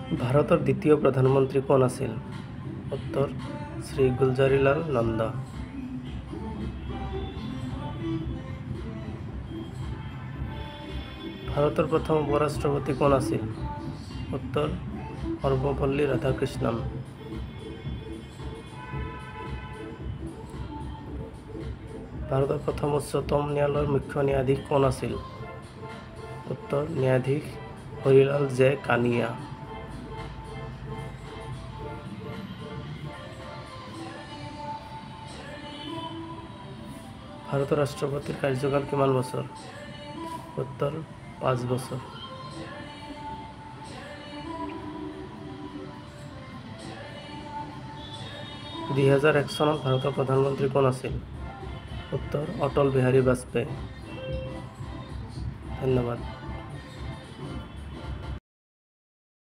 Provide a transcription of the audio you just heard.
ভাৰতৰ দ্বিতীয় প্ৰধানমন্ত্ৰী কোন আছিল? উত্তৰ শ্ৰী গুলজাৰিলাল নন্দা। ভাৰতৰ প্ৰথম উপৰাষ্ট্ৰপতি কোন আছিল? উত্তৰ সৰ্বপল্লী ৰাধাকৃষ্ণন। ভাৰতৰ প্ৰথম উচ্চতম ন্যায়ালয়ৰ মুখ্য ন্যায়াধীশ কোন আছিল? উত্তৰ ন্যায়াধীশ হৰিলাল জে কানিয়া। ভাৰতৰ ৰাষ্ট্ৰপতিৰ কাৰ্যকাল কিমান বছৰ? উত্তৰ 5 বছৰ। « 2001 চনত ভাৰতৰ প্ৰধানমন্ত্ৰী কোন আছিল? উত্তৰ অটল বিহাৰী বাজপেয়ী। ধন্যবাদ।